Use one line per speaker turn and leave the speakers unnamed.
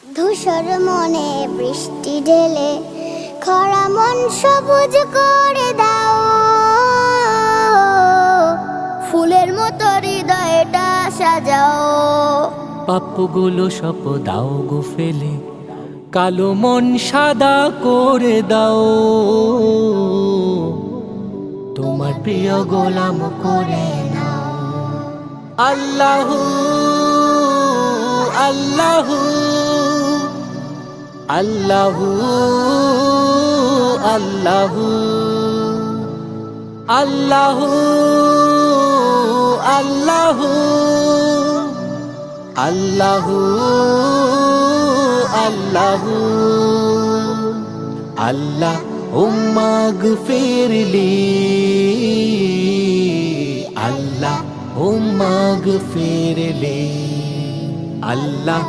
ধূসর মনে বৃষ্টি ঢেলে খরা মন সবুজ করে দাও, ফুলের মতো হৃদয়টা সাজাও।
পাপগুলো সব দাও গো ফেলে, কালো মন সাদা করে দাও, তোমার প্রিয় গোলাম করে নাও। আল্লাহু আল্লাহু আল্লাহু আল্লাহু আল্লাহু আল্লাহু আল্লাহু আল্লাহু আল্লাহুম্মা গফিরলি, আল্লাহুম্মা গফিরলি। আল্লাহ